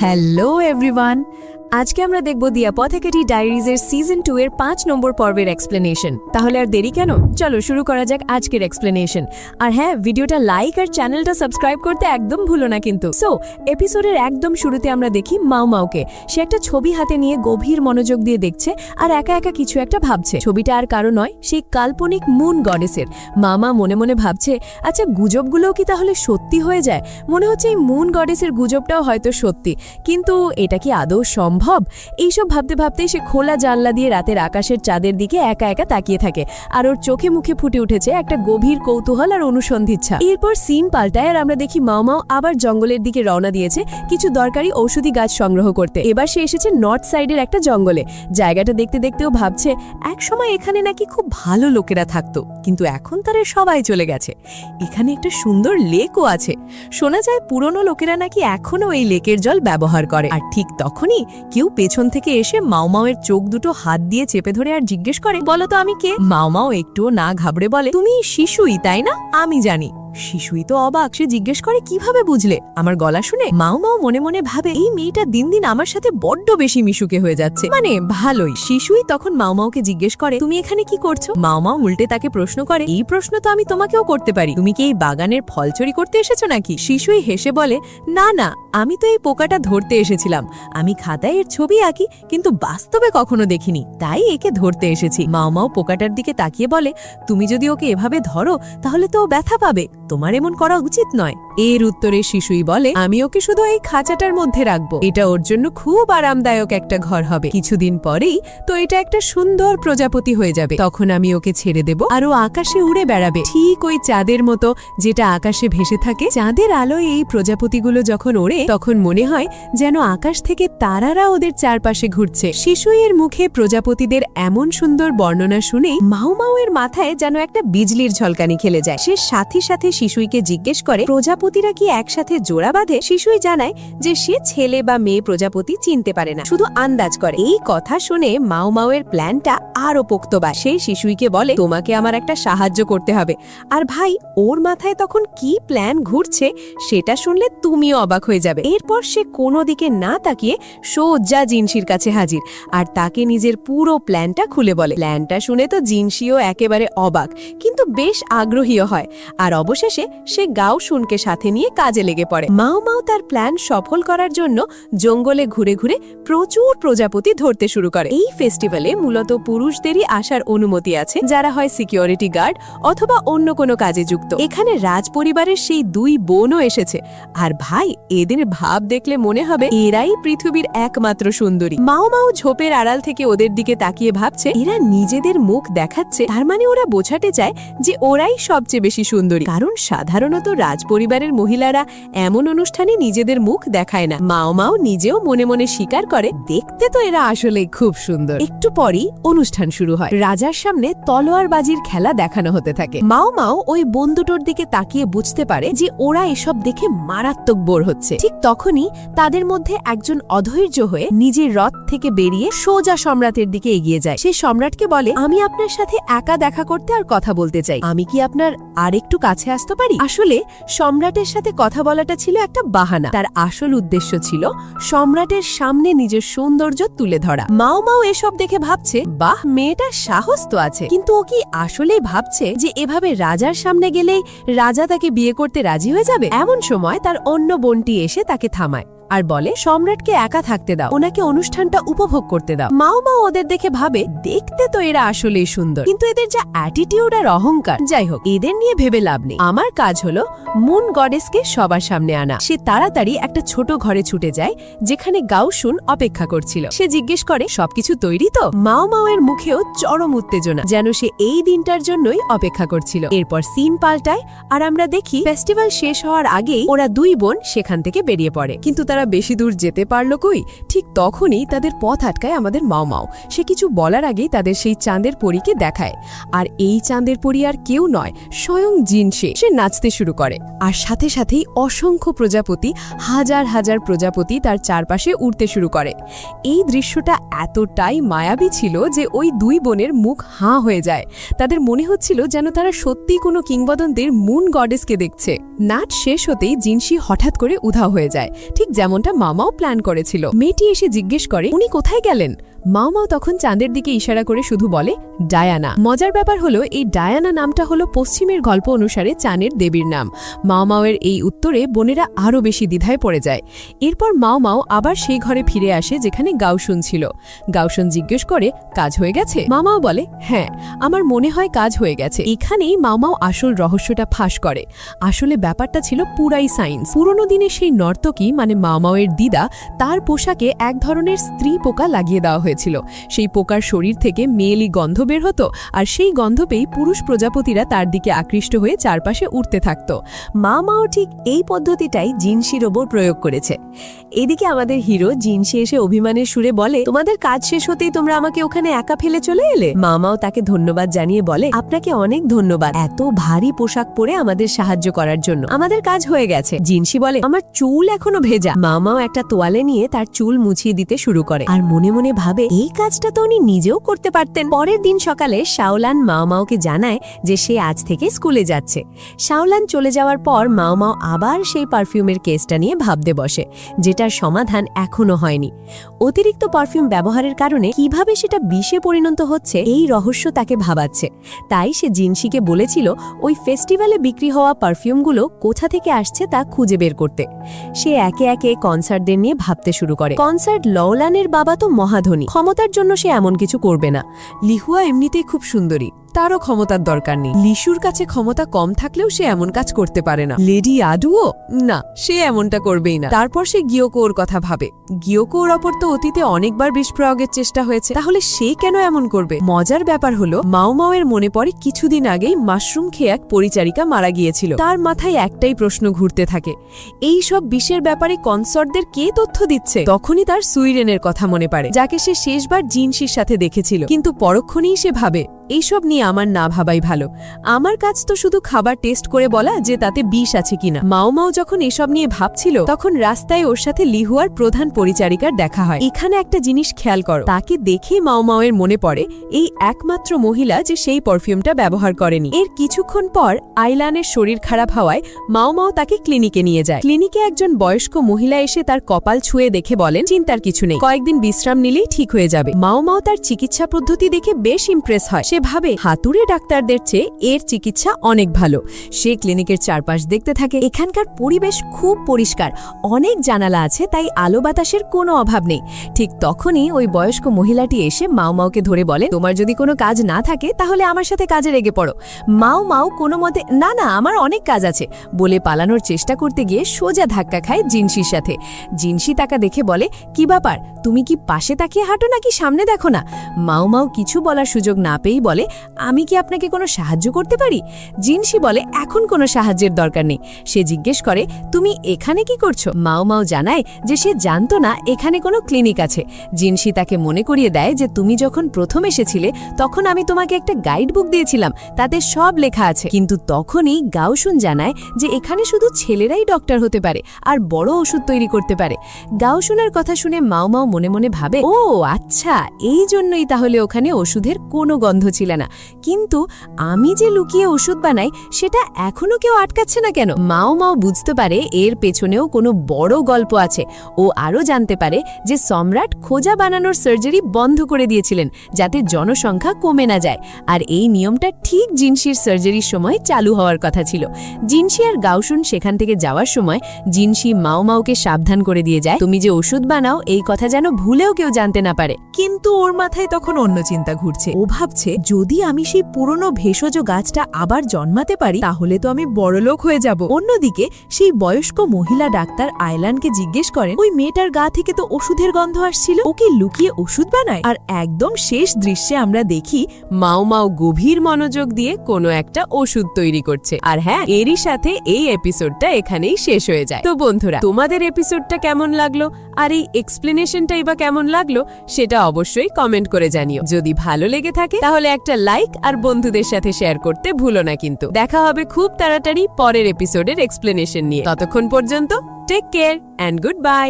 Hello everyone, আজকে আমরা দেখব দি অ্যাপোথেকেরি ডায়েরিজের সিজন 2 এর 5 নম্বর পর্বের এক্সপ্লেনেশন। তাহলে আর দেরি কেন, চলো শুরু করা যাক আজকের এক্সপ্লেনেশন। আর হ্যাঁ, ভিডিওটা লাইক আর চ্যানেলটা সাবস্ক্রাইব করতে একদম ভুলো না কিন্তু। সো এপিসোডের একদম শুরুতে আমরা দেখি মাও মাওকে। সে একটা ছবি হাতে নিয়ে গভীর মনোযোগ দিয়ে দেখছে আর একা একা কিছু একটা ভাবছে। ছবিটা আর কারো নয়, সেই কাল্পনিক মুন গডেসের। মামা মনে মনে ভাবছে, আচ্ছা গুজবগুলোও কি তাহলে সত্যি হয়ে যায়? মনে হচ্ছে এই মুন গডেসের গুজবটাও হয়তো সত্যি, কিন্তু এটা কি আদৌ সম্ভব? এইসব ভাবতে ভাবতেই সে খোলা জানলা দিয়ে রাতের আকাশের চাঁদের দিকে একা একা তাকিয়ে থাকে, আর ওর চোখে মুখে ফুটে উঠেছে একটা গভীর কৌতূহল আর অনুসন্ধিচ্ছা। এরপর সিন পাল্টায় আর আমরা দেখি মাও মাও আবার জঙ্গলের দিকে রওনা দিয়েছে কিছু দরকারি ঔষধি গাছ সংগ্রহ করতে। এবার সে এসেছে নর্থ সাইডের একটা জঙ্গলে। জায়গাটা দেখতে দেখতেও ভাবছে, একসময় এখানে নাকি খুব ভালো লোকেরা থাকতো, কিন্তু এখন তারা সবাই চলে গেছে। এখানে একটা সুন্দর লেকও আছে। শোনা যায় পুরনো লোকেরা নাকি এখনো এই লেকের জল ব্যবহার করে। আর ঠিক তখনই কেউ পেছন থেকে এসে মাও মাওয়ের চোখ দুটো হাত দিয়ে চেপে ধরে আর জিজ্ঞেস করে, বলো তো আমি কে? মাও মাও একটুও না ঘাবড়ে বলে, তুমি শিশুই তাই না? আমি জানি। শিশুই তো অবাক, সে জিজ্ঞেস করে, কিভাবে বুঝলে আমার গলা শুনে? মাও মাও মনে মনে ভাবে, এই মেয়েটা দিন দিন আমার সাথে বড্ড বেশি মিশুকে হয়ে যাচ্ছে, মানে ভালোই। শিশুই তখন মাও মাওকে জিজ্ঞেস করে, তুমি এখানে কি করছো? মাও মাও উল্টে তাকে প্রশ্ন করে, এই প্রশ্ন তো আমি তোমাকেও করতে পারি, তুমি কি এই বাগানের ফল চুরি করতে এসেছো নাকি? শিশুই হেসে বলে, না না, আমি তো এই পোকাটা ধরতে এসেছিলাম। আমি খাতায় এর ছবি আঁকি, কিন্তু বাস্তবে কখনো দেখিনি, তাই একে ধরতে এসেছি। মাও মাও পোকাটার দিকে তাকিয়ে বলে, তুমি যদি ওকে এভাবে ধরো তাহলে তো ও ব্যথা পাবে, তোমার এমন করা উচিত নয়। এর উত্তরে শিশুই বলে, আমি ওকে শুধু এই খাঁচাটার মধ্যে রাখবো, এটা ওর জন্য খুব আরামদায়ক একটা ঘর হবে। কিছুদিন পরেই তো এটা একটা সুন্দর প্রজাপতি হয়ে যাবে, তখন আমি ওকে ছেড়ে দেব আর ও আকাশে উড়ে বেড়াবে, ঠিক ওই চাঁদের মতো যেটা আকাশে ভেসে থাকে। চাঁদের আলোয় এই প্রজাপতিগুলো যখন ওড়ে তখন মনে হয় যেন আকাশ থেকে তারারা ওদের চারপাশে ঘুরছে। শিশুইয়ের মুখে প্রজাপতিদের এমন সুন্দর বর্ণনা শুনে মাও মাওয়ের মাথায় যেন একটা বিজলির ঝলকানি খেলে যায়। সে সাথে সাথে শিশুইকে জিজ্ঞেস করে, প্রজাপতিরা কি একসাথে জোড়া বাঁধে? শিশুই জানায় যে সে ছেলে বা মেয়ে প্রজাপতি চিনতে পারে না, শুধু আন্দাজ করে। এই কথা শুনে মাও মাওয়ের প্ল্যানটা আরো পোক্ত হয়। সে শিশুইকে বলে, তোমাকে আমার একটা সাহায্য করতে হবে। আর ভাই, ওর মাথায় তখন কি প্ল্যান ঘুরছে সেটা শুনলে তুমিও অবাক হয়ে যাবে। এরপর সে কোনো দিকে না তাকিয়ে সোজা জিনসির কাছে হাজির আর তাকে নিজের পুরো প্ল্যানটা খুলে বলে। প্ল্যানটা শুনে তো জিনসিও একেবারে অবাক, কিন্তু বেশ আগ্রহীও হয়। আর অবশেষে সে গাও শুনকে সাথে নিয়ে কাজে লেগে পড়ে। মাও মাও তার প্ল্যান সফল করার জন্য জঙ্গলে ঘুরে ঘুরে প্রচুর প্রজাপতি ধরতে শুরু করে। এই ফেস্টিভ্যালে মূলত পুরুষদেরই আসার অনুমতি আছে, যারা হয় সিকিউরিটি গার্ড অথবা অন্য কোনো কাজে যুক্ত। এখানে রাজ পরিবারের সেই দুই বোনও এসেছে। আর ভাই, এদের ভাব দেখলে মনে হবে এরাই পৃথিবীর একমাত্র সুন্দরী। মাও মাও ঝোপের আড়াল থেকে ওদের দিকে তাকিয়ে ভাবছে, এরা নিজেদের মুখ দেখাচ্ছে, তার মানে ওরা বোঝাতে চায় যে ওরাই সবচেয়ে বেশি সুন্দরী। কারণ সাধারণত রাজপরিবারের মহিলারা এমন অনুষ্ঠানে নিজেদের মুখ দেখায় না। মাও মাও নিজেও মনে মনে স্বীকার করে, দেখতে তো এরা আসলে খুব সুন্দর। একটু পরই অনুষ্ঠান শুরু হয়। রাজার সামনে তলোয়ারবাজির খেলা দেখানো হতে থাকে। মাও মাও ওই বন্ধুটোর দিকে তাকিয়ে বুঝতে পারে যে ওরা এসব দেখে মারাত্মক বোর হচ্ছে। ঠিক তখনই তাদের মধ্যে একজন অধৈর্য হয়ে নিজের রথ থেকে বেরিয়ে সোজা সম্রাটের দিকে এগিয়ে যায়। সে সম্রাটকে বলে, আমি আপনার সাথে একা দেখা করতে আর কথা বলতে চাই, আমি কি আপনার আর একটু কাছে আসতে পারি? আসলে সম্রাটের সাথে কথা বলাটা ছিল একটা বাহানা, তার আসল উদ্দেশ্য ছিল সম্রাটের সামনে নিজের সৌন্দর্য তুলে ধরা। মাও মাও এসব দেখে ভাবছে, বাহ, মেয়েটার সাহস তো আছে, কিন্তু ও কি আসলেই ভাবছে যে এভাবে রাজার সামনে গেলেই রাজা তাকে বিয়ে করতে রাজি হয়ে যাবে? এমন সময় তার অন্য বোনটি এসে তাকে থামায় আর বলে, সম্রাটকে একা থাকতে দাও, ওনাকে অনুষ্ঠানটা উপভোগ করতে দাও। মাও মাও ওদের দেখে ভাবে, দেখতে তো এরা আসলেই সুন্দর, কিন্তু এদের যা অ্যাটিটিউড আর অহংকার, যাই হোক, এদের নিয়ে ভেবে লাভ নেই। আমার কাজ হলো মুন গডেসকে সবার সামনে আনা। সে তাড়াতাড়ি একটা ছোট ঘরে ছুটে যায়, যেখানে গাউশুন অপেক্ষা করছিল। সে জিজ্ঞেস করে, সবকিছু তৈরি তো? মাও মাওয়ের মুখেও চরম উত্তেজনা, যেন সে এই দিনটার জন্যই অপেক্ষা করছিল। এরপর সিন পাল্টায় আর আমরা দেখি ফেস্টিভ্যাল শেষ হওয়ার আগেই ওরা দুই বোন সেখান থেকে বেরিয়ে পড়ে। কিন্তু তারা বেশি দূর যেতে পারলো কই? ঠিক তখনই তাদের পথ আটকায় আমাদের মাও মাও। সে কিছু বলার আগেই তাদের সেই চাঁদের পরীকে দেখায়। আর এই চাঁদের পরী আর কেউ নয়, স্বয়ং জিনসে। সে নাচতে শুরু করে আর সাথে সাথেই অসংখ্য প্রজাপতি, হাজার হাজার প্রজাপতি তার চারপাশে উড়তে শুরু করে। এই দৃশ্যটা এতটাই মায়াবী ছিল যে ওই দুই বোনের মুখ হাঁ হয়ে যায়। তাদের মনে হচ্ছিল যেন তারা সত্যিই কোনো কিংবদন্তির মুন গডেসকে দেখছে। নাচ শেষ হতেই জিনসি হঠাৎ করে উধাও হয়ে যায়, ঠিক যেমনটা মামাও প্ল্যান করেছিল। মেয়েটি এসে জিজ্ঞেস করে উনি কোথায় গেলেন। মাও তখন চাঁদের দিকে ইশারা করে শুধু বলে ডায়ানা। মজার ব্যাপার হলো এই ডায়ানা নামটা হলো পশ্চিমের গল্প অনুসারে চাঁদের দেবীর নাম। মাওয়ের এই উত্তরে বোনেরা আরও বেশি দ্বিধায় পড়ে যায়। এরপর মাও আবার সেই ঘরে ফিরে আসে যেখানে গাউসুন ছিল। গাউসুন জিজ্ঞেস করে কাজ হয়ে গেছে। মাও বলে হ্যাঁ, আমার মনে হয় কাজ হয়ে গেছে। এখানেই মাও আসল রহস্যটা ফাঁস করে। আসলে ব্যাপারটা ছিল পুরাই সায়েন্স। পুরনো দিনে সেই নর্তকী মানে মাওয়ের দিদা, তার পোশাকে এক ধরনের স্ত্রী পোকা লাগিয়ে দেওয়া হয়েছিল। সেই পোকার শরীর থেকে মেয়েলি গন্ধ বের হতো, আর সেই গন্ধ পেয়ে পুরুষ প্রজাপতিরা তার দিকে আকৃষ্ট হয়ে চারপাশে উড়তে থাকত। মাও ঠিক এই পদ্ধতিটাই জিনসির ওপর প্রয়োগ করেছে। এদিকে আমাদের হিরো জিনসি এসে অভিমানের সুরে বলে তোমাদের কাজ শেষ হতেই তোমরা আমাকে ওখানে একা ফেলে চলে এলে। মাও তাকে ধন্যবাদ জানিয়ে বলে আপনাকে অনেক ধন্যবাদ এত ভারী পোশাক পরে আমাদের সাহায্য করার জন্য। আমাদের কাজ হয়ে গেছে। জিনসি বলে আমার চুল এখনো ভেজা। মাও একটা তোয়ালে নিয়ে তার চুল মুছিয়ে দিতে শুরু করে, আর মনে মনে ভাবে এই কাজটা তো উনি নিজেও করতে পারতেন। পরের দিন সকালে শাওলান মাওকে জানায় যে সে আজ থেকে স্কুলে যাচ্ছে। শাওলান চলে যাওয়ার পর মাও আবার সেই পারফিউমের কেসটা নিয়ে ভাবতে বসে, যেটার সমাধান এখনো হয়নি। অতিরিক্ত পারফিউম ব্যবহারের কারণে কিভাবে সেটা বিষে পরিণত হচ্ছে এই রহস্য তাকে ভাবাচ্ছে। তাই সে জিনসিকে বলেছিল ওই ফেস্টিভ্যালে বিক্রি হওয়া পারফিউমগুলো কোথা থেকে আসছে তা খুঁজে বের করতে। সে একে একে কনসার্টদের নিয়ে ভাবতে শুরু করে। কনসার্ট লওলানের বাবা তো মহাধনী, ক্ষমতার জন্য সে এমন কিছু করবে না। লিহুয়া এমনিতেই খুব সুন্দরী, তারও ক্ষমতার দরকার নেই। লিশুর কাছে ক্ষমতা কম থাকলেও সে এমন কাজ করতে পারে না। লেডি আডুও না, সে এমনটা করবেই না। তারপর সে গিয়োকোর কথা ভাবে। গিয়োকোর ওপর তো অতীতে অনেকবার বিষ প্রয়োগের চেষ্টা হয়েছে, তাহলে সে কেন এমন করবে? মজার ব্যাপার হলো মাওয়ের মনে পড়ে কিছুদিন আগেই মাশরুম খেয়ে এক পরিচারিকা মারা গিয়েছিল। তার মাথায় একটাই প্রশ্ন ঘুরতে থাকে, এই সব বিষের ব্যাপারে কনসার্টদের কে তথ্য দিচ্ছে? তখনই তার সুইরেনের কথা মনে পড়ে, যাকে সে শেষবার জিনসির সাথে দেখেছিল। কিন্তু পরক্ষণেই সে ভাবে এইসব নিয়ে আমার না ভাবাই ভালো। আমার কাজ তো শুধু খাবার টেস্ট করে বলা যে তাতে বিষ আছে কিনা। মাও যখন এসব নিয়ে ভাবছিল তখন রাস্তায় ওর সাথে লিহুয়ার প্রধান পরিচারিকার দেখা হয়। এখানে একটা জিনিস খেয়াল করো, তাকে দেখে মাওয়ের মনে পড়ে এই একমাত্র মহিলা যে সেই পারফিউমটা ব্যবহার করেনি। এর কিছুক্ষণ পর আইলানের শরীর খারাপ হওয়ায় মাও তাকে ক্লিনিকে নিয়ে যায়। ক্লিনিকে একজন বয়স্ক মহিলা এসে তার কপাল ছুঁয়ে দেখে বলেন চিন্তার কিছু নেই, কয়েকদিন বিশ্রাম নিলেই ঠিক হয়ে যাবে। মাও তার চিকিৎসা পদ্ধতি দেখে বেশ ইমপ্রেস হয়। সে ভাবে হাতুড়ে ডাক্তারদের চেয়ে এর চিকিৎসা অনেক ভালো। সে ক্লিনিকের চারপাশ দেখতে থাকে। এখানকার পরিবেশ খুব পরিষ্কার, অনেক জানালা আছে, তাই আলো বাতাসের কোনো অভাব নেই। ঠিক তখনই ওই বয়স্ক মহিলাটি এসে মাওকে ধরে বলে তোমার যদি কোনো কাজ না থাকে তাহলে আমার সাথে কাজে লেগে পড়ো। মাও কোনো মতে না না আমার অনেক কাজ আছে বলে পালানোর চেষ্টা করতে গিয়ে সোজা ধাক্কা খায় জিনসির সাথে। জিনসি তাকে দেখে বলে কি ব্যাপার, তুমি কি পাশে তাকিয়ে হাঁটো নাকি সামনে দেখো না? মাও কিছু বলার সুযোগ না পেয়েই বলে আমি কি আপনাকে কোনো সাহায্য করতে পারি? জিনসি বলে এখন কোনো সাহায্যের দরকার নেই। সে জিজ্ঞেস করে তুমি এখানে কি করছো? মাও জানায় যে সে জানতো না এখানে কোনো ক্লিনিক আছে। জিনসি তাকে মনে করিয়ে দেয় যে তুমি যখন প্রথম এসেছিলে তখন আমি তোমাকে একটা গাইড বুক দিয়েছিলাম, তাতে সব লেখা আছে। কিন্তু তখনই গাউসুন জানায় যে এখানে শুধু ছেলেরাই ডক্টর হতে পারে আর বড় ওষুধ তৈরি করতে পারে। গাউসুনের কথা শুনে মাও মনে মনে ভাবে ও আচ্ছা, এই জন্যই তাহলে ওখানে ওষুধের কোনো গন্ধ ছিল না। কিন্তু আমি যে লুকিয়ে ওষুধ বানাই সেটা এখনো কেউ আটকাচ্ছে না কেন? মাও বুঝতে পারে এর পেছনেও কোনো বড় গল্প আছে। ও আরও জানতে পারে যে সম্রাট খোঁজা বানানোর সার্জারি বন্ধ করে দিয়েছিলেন যাতে জনসংখ্যা কমে না যায়, আর এই নিয়মটা ঠিক জিনসির সার্জারির সময় চালু হওয়ার কথা ছিল। জিনসি আর গাউসুন সেখান থেকে যাওয়ার সময় জিনসি মাওকে সাবধান করে দিয়ে যায় তুমি যে ওষুধ বানাও এই কথা যেন ভুলেও কেউ জানতে না পারে। কিন্তু ওর মাথায় তখন অন্য চিন্তা ঘুরছে। ও ভাবছে যদি আমি সেই পুরনো ভেষজ গাছটা আবার জন্মাতে পারি তাহলে তো আমি বড়লোক হয়ে যাব। অন্যদিকে সেই বয়স্ক মহিলা ডাক্তার আয়লানকে জিজ্ঞেস করেন ওই মেয়েটার গা থেকে তো ওষুধের গন্ধ আসছিল, ওকে লুকিয়ে ওষুধ বানায়? আর একদম শেষ দৃশ্যে আমরা দেখি মাও গভীর মনোযোগ দিয়ে কোনো একটা ওষুধ তৈরি করছে। আর হ্যাঁ, এরই সাথে এই এপিসোডটা এখানেই শেষ হয়ে যায়। তো বন্ধুরা, তোমাদের এপিসোডটা কেমন লাগলো আর এই এক্সপ্লেনেশনটাই বা কেমন লাগলো সেটা অবশ্যই কমেন্ট করে জানিও। যদি ভালো লেগে থাকে তাহলে একটা লাইক আর বন্ধুদের সাথে শেয়ার করতে ভুলো না। কিন্তু দেখা হবে খুব তাড়াতাড়ি পরের এপিসোডের এক্সপ্লেনেশন নিয়ে। ততক্ষণ পর্যন্ত take care and good bye.